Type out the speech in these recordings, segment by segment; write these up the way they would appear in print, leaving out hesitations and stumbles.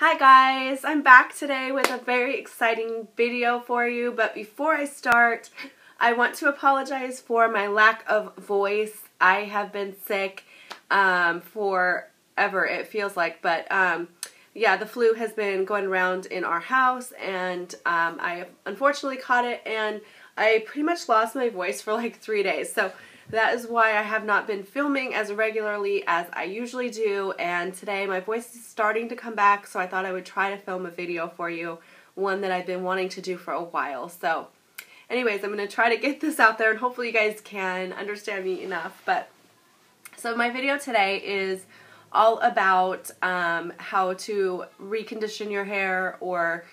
Hi guys, I'm back today with a very exciting video for you, but before I start, I want to apologize for my lack of voice. I have been sick forever, it feels like, but yeah, the flu has been going around in our house, and I unfortunately caught it, and I pretty much lost my voice for like 3 days, so that is why I have not been filming as regularly as I usually do, and today my voice is starting to come back, so I thought I would try to film a video for you, one that I've been wanting to do for a while. So anyways, I'm going to try to get this out there, and hopefully you guys can understand me enough. But so my video today is all about how to recondition your hair, or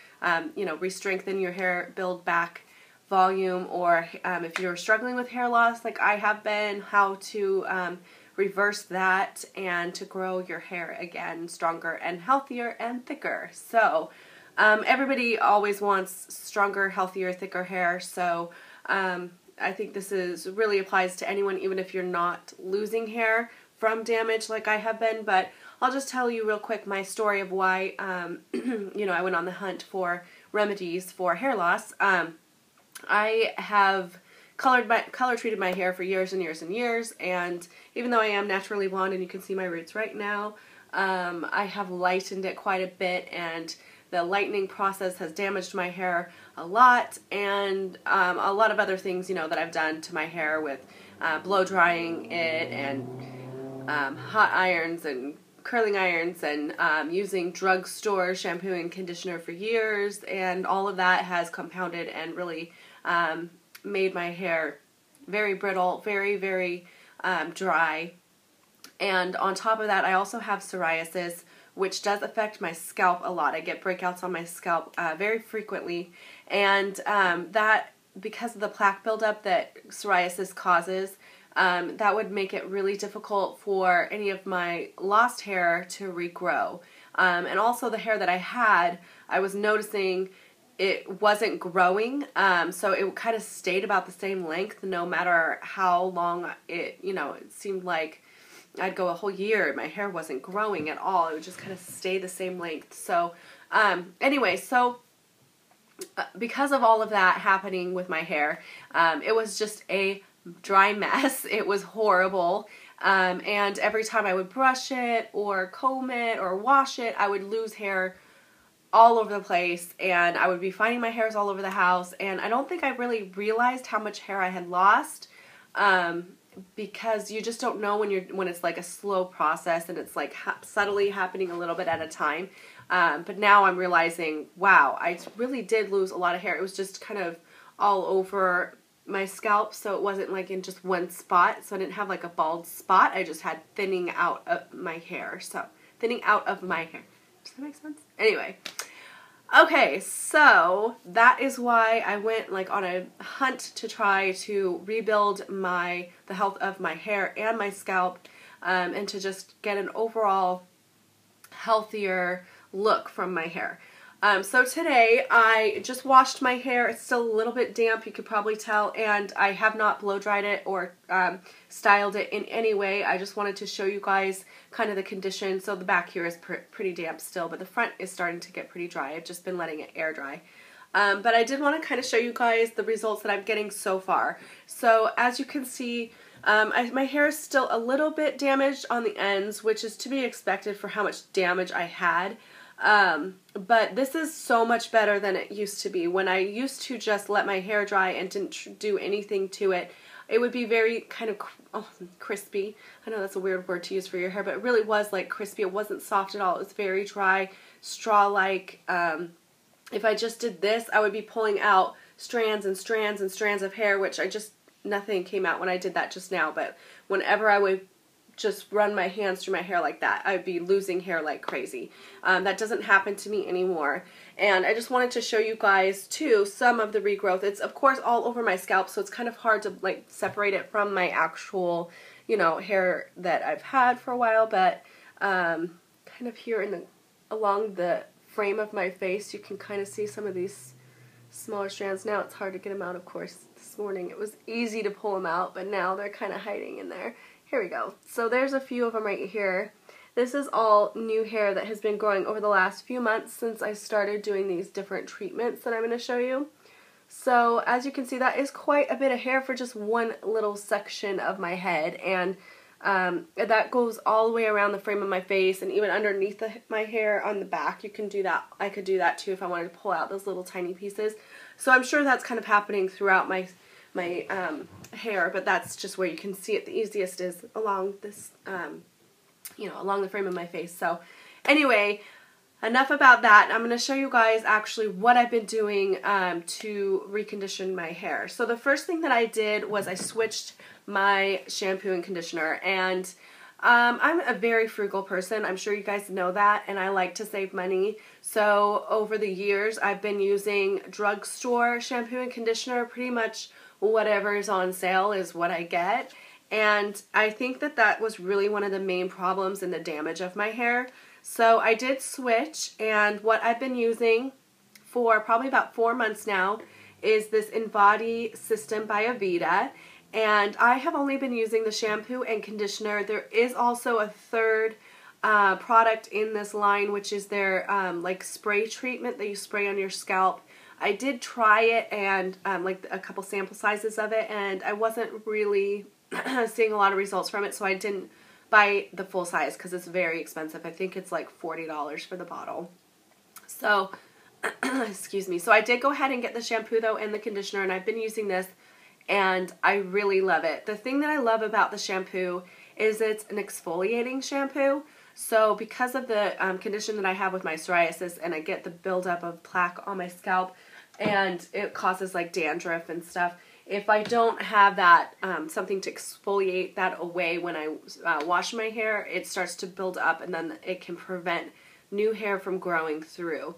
re-strengthen your hair, build back volume, or if you're struggling with hair loss like I have been, how to reverse that and to grow your hair again stronger and healthier and thicker. So everybody always wants stronger, healthier, thicker hair, so I think this really applies to anyone, even if you're not losing hair from damage like I have been. But I'll just tell you real quick my story of why I went on the hunt for remedies for hair loss. I have color treated my hair for years and years and years, and even though I am naturally blonde, and you can see my roots right now, I have lightened it quite a bit, and the lightening process has damaged my hair a lot, and a lot of other things, that I've done to my hair with blow drying it, and hot irons and curling irons, and using drugstore shampoo and conditioner for years, and all of that has compounded and really made my hair very brittle, very, very dry. And on top of that, I also have psoriasis, which does affect my scalp a lot. I get breakouts on my scalp very frequently, and that, because of the plaque buildup that psoriasis causes, that would make it really difficult for any of my lost hair to regrow. And also the hair that I had, I was noticing it wasn't growing, so it kind of stayed about the same length no matter how long it seemed like I'd go a whole year and my hair wasn't growing at all. It would just kind of stay the same length. So anyway, so because of all of that happening with my hair, it was just a dry mess. It was horrible, and every time I would brush it or comb it or wash it, I would lose hair all over the place, and I would be finding my hairs all over the house, and I don't think I really realized how much hair I had lost, because you just don't know when it's like a slow process, and it's like subtly happening a little bit at a time. But now I'm realizing, wow, I really did lose a lot of hair. It was just kind of all over my scalp, so it wasn't like in just one spot, so I didn't have like a bald spot. I just had thinning out of my hair. So thinning out of my hair. Does that make sense? Anyway, okay, so that is why I went like on a hunt to try to rebuild the health of my hair and my scalp, and to just get an overall healthier look from my hair. So today I just washed my hair. It's still a little bit damp, you could probably tell, and I have not blow dried it or styled it in any way. I just wanted to show you guys kind of the condition. So the back here is pretty damp still, but the front is starting to get pretty dry. I've just been letting it air dry. But I did want to kind of show you guys the results that I'm getting so far. So as you can see, my hair is still a little bit damaged on the ends, which is to be expected for how much damage I had. But this is so much better than it used to be. When I used to just let my hair dry and didn't do anything to it, it would be very kind of crispy. I know that's a weird word to use for your hair, but it really was like crispy. It wasn't soft at all. It was very dry, straw-like. If I just did this, I would be pulling out strands and strands and strands of hair, which nothing came out when I did that just now. But whenever I would just run my hands through my hair like that, I'd be losing hair like crazy. That doesn't happen to me anymore. And I just wanted to show you guys too some of the regrowth. It's of course all over my scalp, so it's kind of hard to like separate it from my actual hair that I've had for a while, but kind of here along the frame of my face, you can kind of see some of these smaller strands. Now it's hard to get them out, of course. This morning it was easy to pull them out, but now they're kind of hiding in there. Here we go. So there's a few of them right here. this is all new hair that has been growing over the last few months since I started doing these different treatments that I'm going to show you. So as you can see, that is quite a bit of hair for just one little section of my head, and that goes all the way around the frame of my face and even underneath my hair on the back. You can do that. I could do that too if I wanted to pull out those little tiny pieces. So I'm sure that's kind of happening throughout my hair, but that's just where you can see it the easiest is along this, you know, along the frame of my face. So anyway, enough about that. I'm going to show you guys actually what I've been doing to recondition my hair. So the first thing that I did was I switched my shampoo and conditioner, and I'm a very frugal person. I'm sure you guys know that, and I like to save money. So over the years, I've been using drugstore shampoo and conditioner. Pretty much whatever is on sale is what I get. And I think that that was really one of the main problems in the damage of my hair. So I did switch, and what I've been using for probably about 4 months now is this Invadi System by Aveda. And I have only been using the shampoo and conditioner. There is also a third product in this line, which is their like spray treatment that you spray on your scalp. I did try it and like a couple sample sizes of it, and I wasn't really seeing a lot of results from it, so I didn't buy the full size because it's very expensive. I think it's like $40 for the bottle. So, excuse me. So I did go ahead and get the shampoo though and the conditioner, and I've been using this, and I really love it. The thing that I love about the shampoo is it's an exfoliating shampoo. So because of the condition that I have with my psoriasis, and I get the buildup of plaque on my scalp, and it causes like dandruff and stuff, if I don't have that, something to exfoliate that away when I wash my hair, it starts to build up, and then it can prevent new hair from growing through.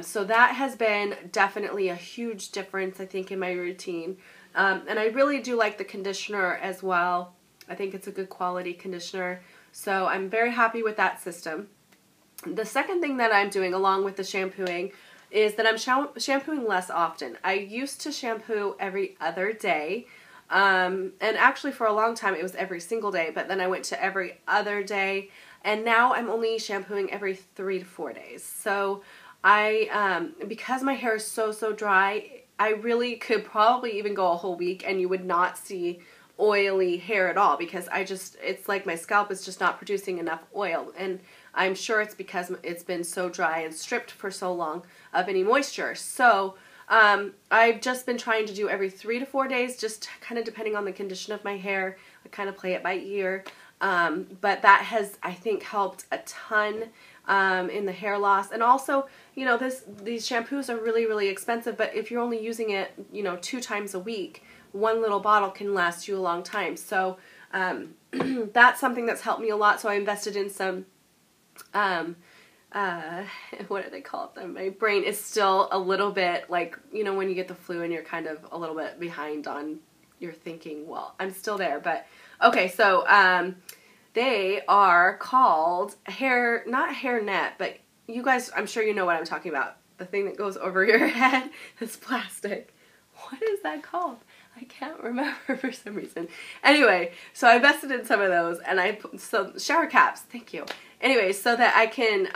So that has been definitely a huge difference, I think, in my routine. And I really do like the conditioner as well. I think it's a good quality conditioner. So I'm very happy with that system. The second thing that I'm doing along with the shampooing is that I'm shampooing less often. I used to shampoo every other day, and actually for a long time it was every single day, but then I went to every other day, and now I'm only shampooing every 3 to 4 days. So I, because my hair is so dry, I really could probably even go a whole week and you would not see oily hair at all, because it's like my scalp is just not producing enough oil, and I'm sure it's because it's been so dry and stripped for so long of any moisture. So I've just been trying to do every 3 to 4 days, just kind of depending on the condition of my hair. I kind of play it by ear, but that has, I think, helped a ton in the hair loss. And also, you know, these shampoos are really expensive, but if you're only using it, you know, 2 times a week, one little bottle can last you a long time. So that's something that's helped me a lot. So I invested in some, what do they call them? My brain is still a little bit like, you know, when you get the flu and you're kind of a little bit behind on your thinking. Well, I'm still there, but okay. So they are called not hairnet, but you guys, I'm sure you know what I'm talking about. The thing that goes over your head, this plastic. What is that called? I can't remember for some reason. Anyway, so I invested in some of those, and so shower caps, thank you. Anyway, so that I can,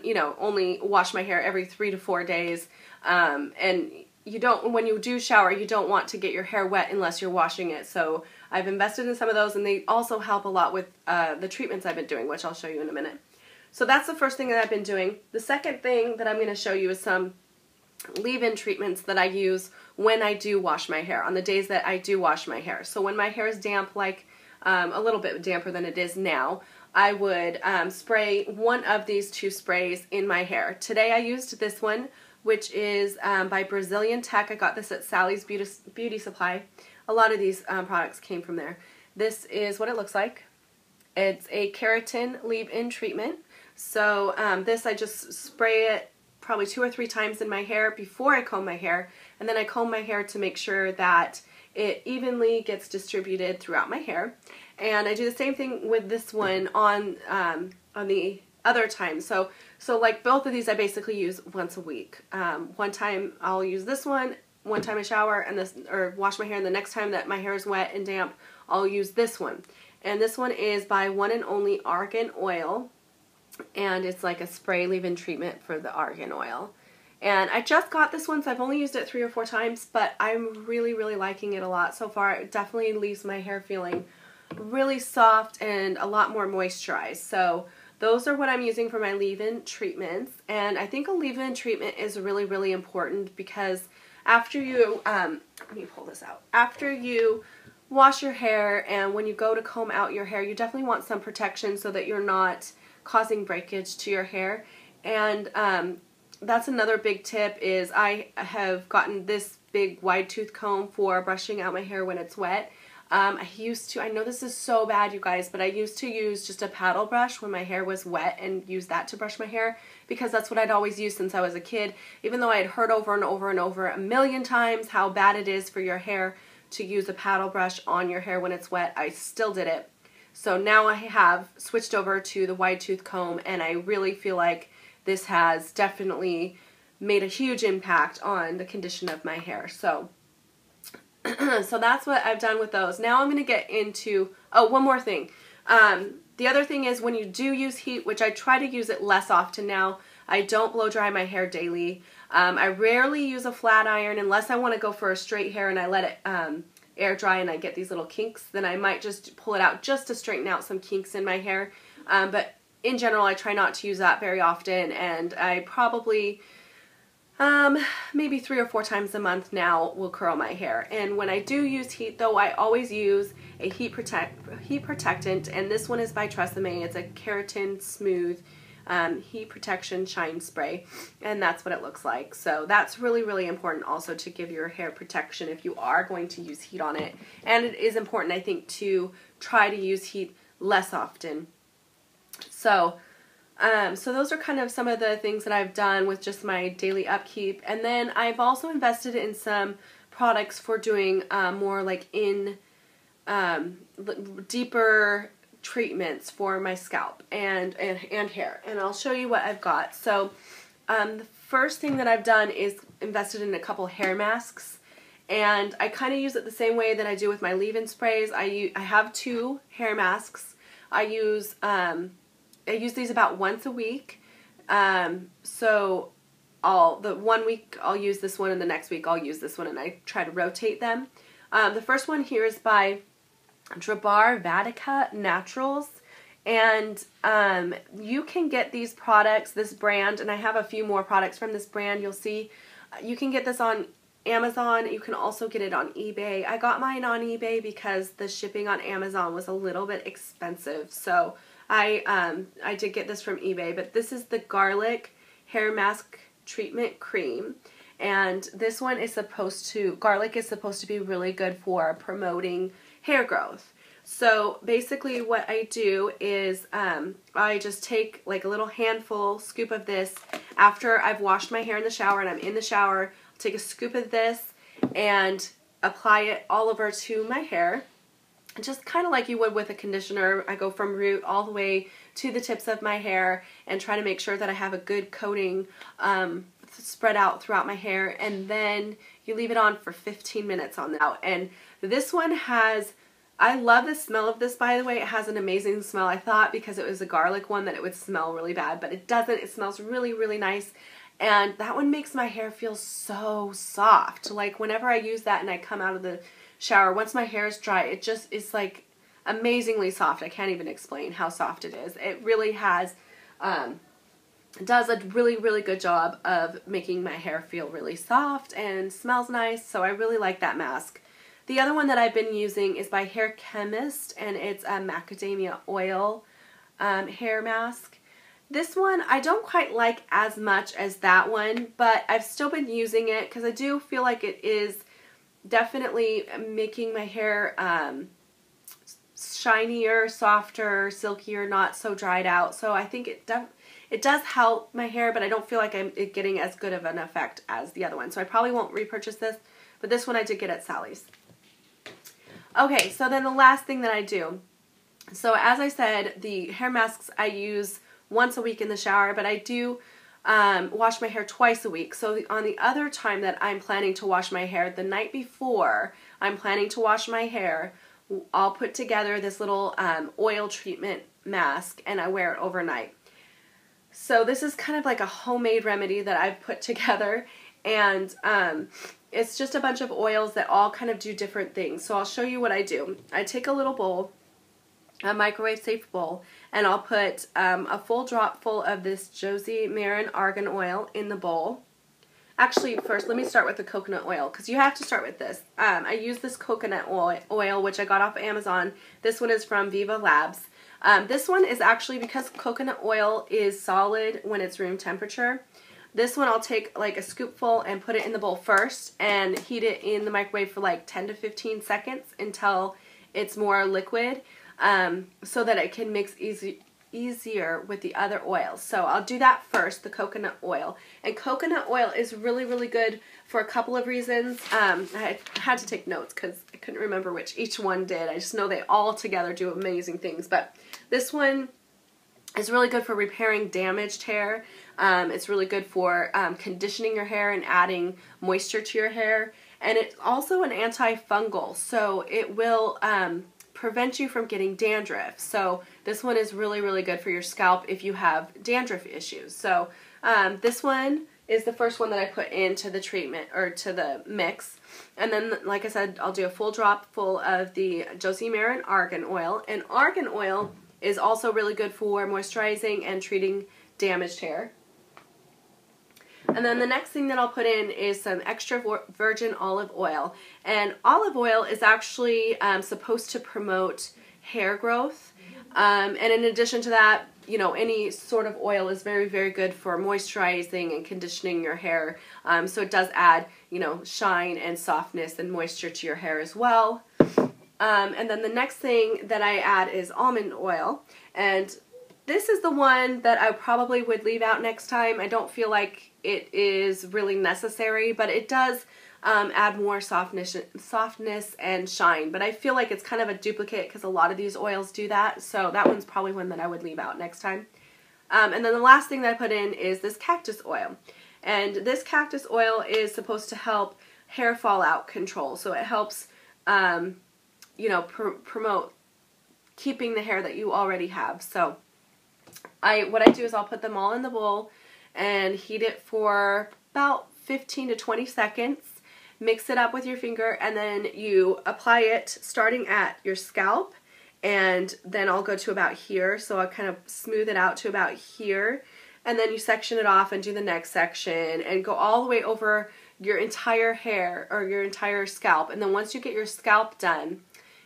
you know, only wash my hair every 3 to 4 days. And you don't, when you do shower, you don't want to get your hair wet unless you're washing it. So I've invested in some of those, and they also help a lot with the treatments I've been doing, which I'll show you in a minute. So that's the first thing that I've been doing. The second thing that I'm going to show you is some leave-in treatments that I use when I do wash my hair, on the days that I do wash my hair. So when my hair is damp, like a little bit damper than it is now, I would spray one of these 2 sprays in my hair. Today I used this one, which is by Brazilian Tech. I got this at Sally's Beauty Supply. A lot of these products came from there. This is what it looks like. It's a keratin leave-in treatment. So this, I just spray it probably 2 or 3 times in my hair before I comb my hair, and then I comb my hair to make sure that it evenly gets distributed throughout my hair. And I do the same thing with this one on the other time. So like both of these I basically use once a week. One time I'll use this one time I shower and or wash my hair, and the next time that my hair is wet and damp, I'll use this one. And this one is by One and Only Argan Oil. And it's like a spray leave-in treatment for the argan oil. And I just got this one, so I've only used it 3 or 4 times, but I'm really, really liking it a lot so far. It definitely leaves my hair feeling really soft and a lot more moisturized. So those are what I'm using for my leave-in treatments. And I think a leave-in treatment is really, really important because after you, let me pull this out. After you wash your hair and when you go to comb out your hair, you definitely want some protection so that you're not causing breakage to your hair. And that's another big tip is I have gotten this big wide tooth comb for brushing out my hair when it's wet. I know this is so bad, you guys, but I used to use just a paddle brush when my hair was wet and use that to brush my hair because that's what I'd always used since I was a kid. Even though I had heard over and over and over a million times how bad it is for your hair to use a paddle brush on your hair when it's wet, I still did it. So now I have switched over to the wide tooth comb, and I really feel like this has definitely made a huge impact on the condition of my hair. So so that's what I've done with those. Now I'm going to get into, oh, one more thing. The other thing is when you do use heat, which I try to use it less often now, I don't blow dry my hair daily. I rarely use a flat iron unless I want to go for a straight hair and I let it air dry and I get these little kinks. Then I might just pull it out just to straighten out some kinks in my hair. But in general, I try not to use that very often, and I probably maybe 3 or 4 times a month now will curl my hair. And when I do use heat, though, I always use a heat protectant, and this one is by Tresemme. It's a keratin smooth heat protection shine spray, and that's what it looks like. So that's really, really important also to give your hair protection if you are going to use heat on it. And it is important, I think, to try to use heat less often. So so those are kind of some of the things that I've done with just my daily upkeep. And then I've also invested in some products for doing more like deeper treatments for my scalp and hair. And I'll show you what I've got. So the first thing that I've done is invested in a couple hair masks. And I kind of use it the same way that I do with my leave-in sprays. I have 2 hair masks. I use these about once a week. So the one week I'll use this one and the next week I'll use this one, and I try to rotate them. The first one here is by Drabar Vatica Naturals, and you can get these products, this brand, and I have a few more products from this brand. You'll see you can get this on Amazon. You can also get it on eBay. I got mine on eBay because the shipping on Amazon was a little bit expensive, so I did get this from eBay. But this is the Garlic Hair Mask Treatment Cream, and this one is garlic is supposed to be really good for promoting hair growth. So basically what I do is I just take like a little handful, scoop of this after I've washed my hair in the shower and I'm in the shower. I'll take a scoop of this and apply it all over to my hair. Just kind of like you would with a conditioner. I go from root all the way to the tips of my hair and try to make sure that I have a good coating spread out throughout my hair, and then you leave it on for 15 minutes on that. And this one I love the smell of this, by the way. It has an amazing smell. I thought because it was a garlic one that it would smell really bad, but it doesn't. It smells really, really nice. And that one makes my hair feel so soft. Like whenever I use that and I come out of the shower, once my hair is dry, it just is like amazingly soft. I can't even explain how soft it is. It really does a really, really good job of making my hair feel really soft and smells nice. So I really like that mask. The other one that I've been using is by Hair Chemist, and it's a Macadamia Oil hair mask. This one I don't quite like as much as that one, but I've still been using it because I do feel like it is definitely making my hair shinier, softer, silkier, not so dried out. So I think it does help my hair, but I don't feel like I'm getting as good of an effect as the other one. So I probably won't repurchase this, but this one I did get at Sally's. Okay, so then the last thing that I do. So as I said, the hair masks I use once a week in the shower, but I do wash my hair twice a week. So on the other time that I'm planning to wash my hair, the night before I'm planning to wash my hair, I'll put together this little oil treatment mask, and I wear it overnight. So this is kind of like a homemade remedy that I've put together, and it's just a bunch of oils that all kind of do different things. So I'll show you what I do. I take a little bowl, a microwave safe bowl, and I'll put a full drop full of this Josie Maran Argan Oil in the bowl. Actually, first let me start with the coconut oil, because you have to start with this. I use this coconut oil, which I got off Amazon. This one is from Viva Labs. This one is actually, because coconut oil is solid when it's room temperature, this one I'll take like a scoopful and put it in the bowl first and heat it in the microwave for like 10 to 15 seconds until it's more liquid, so that it can mix easier with the other oils. So I'll do that first, the coconut oil. And coconut oil is really, really good for a couple of reasons. I had to take notes because I couldn't remember which each one did. I just know they all together do amazing things. But this one is really good for repairing damaged hair. It's really good for conditioning your hair and adding moisture to your hair. And it's also an antifungal, so it will prevent you from getting dandruff. So this one is really, really good for your scalp if you have dandruff issues. So this one is the first one that I put into the treatment, or to the mix. And then, like I said, I'll do a full drop full of the Josie Maran Argan Oil. And argan oil is also really good for moisturizing and treating damaged hair. And then the next thing that I'll put in is some extra virgin olive oil. And olive oil is actually supposed to promote hair growth. And in addition to that, you know, any sort of oil is very, very good for moisturizing and conditioning your hair. So it does add, you know, shine and softness and moisture to your hair as well. And then the next thing that I add is almond oil. And this is the one that I probably would leave out next time. I don't feel like it is really necessary, but it does add more softness and shine. But I feel like it's kind of a duplicate because a lot of these oils do that. So that one's probably one that I would leave out next time. And then the last thing that I put in is this cactus oil. And this cactus oil is supposed to help hair fallout control. So it helps, you know, promote keeping the hair that you already have. So what I do is I'll put them all in the bowl and heat it for about 15 to 20 seconds. Mix it up with your finger, and then you apply it starting at your scalp, and then I'll go to about here, so I'll kind of smooth it out to about here, and then you section it off and do the next section and go all the way over your entire hair or your entire scalp. And then once you get your scalp done,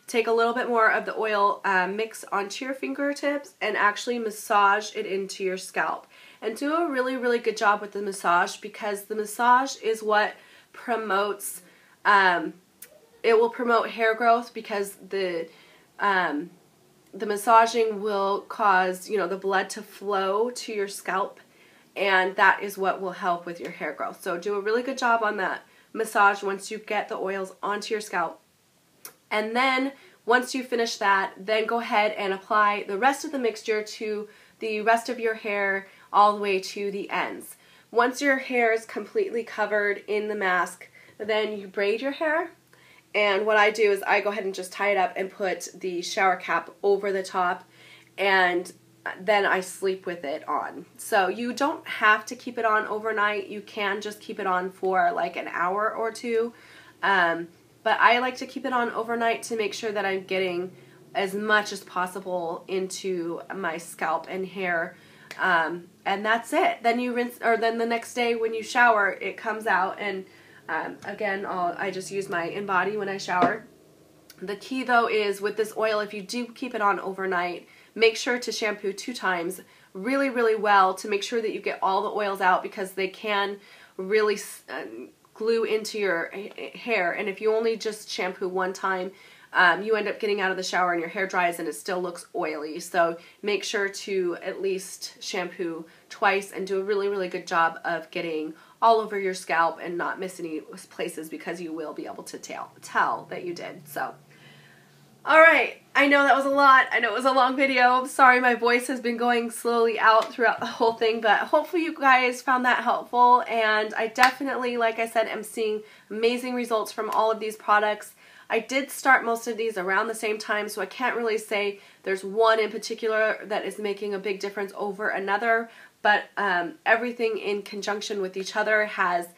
take a little bit more of the oil mix onto your fingertips and actually massage it into your scalp. And do a really, really good job with the massage, because the massage is what promotes, it will promote hair growth, because the massaging will cause, you know, the blood to flow to your scalp, and that is what will help with your hair growth. So do a really good job on that massage once you get the oils onto your scalp. And then once you finish that, then go ahead and apply the rest of the mixture to the rest of your hair all the way to the ends. Once your hair is completely covered in the mask, then you braid your hair. And what I do is I go ahead and just tie it up and put the shower cap over the top, and then I sleep with it on. So you don't have to keep it on overnight. You can just keep it on for like an hour or two. But I like to keep it on overnight to make sure that I'm getting as much as possible into my scalp and hair. And that's it. Then you rinse, or then the next day when you shower, it comes out. And again, I just use my In Body when I shower. The key though is with this oil, if you do keep it on overnight, make sure to shampoo 2 times really, really well to make sure that you get all the oils out, because they can really glue into your hair. And if you only just shampoo 1 time, you end up getting out of the shower and your hair dries and it still looks oily. So make sure to at least shampoo twice and do a really, really good job of getting all over your scalp and not miss any places, because you will be able to tell that you did. So, alright, I know that was a lot. I know it was a long video. I'm sorry my voice has been going slowly out throughout the whole thing, but hopefully you guys found that helpful. And I definitely, like I said, am seeing amazing results from all of these products. I did start most of these around the same time, so I can't really say there's one in particular that is making a big difference over another, but everything in conjunction with each other has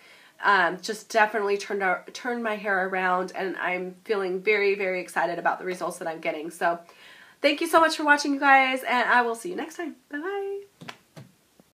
just definitely turned my hair around, and I'm feeling very, very excited about the results that I'm getting. So thank you so much for watching, you guys, and I will see you next time. Bye-bye.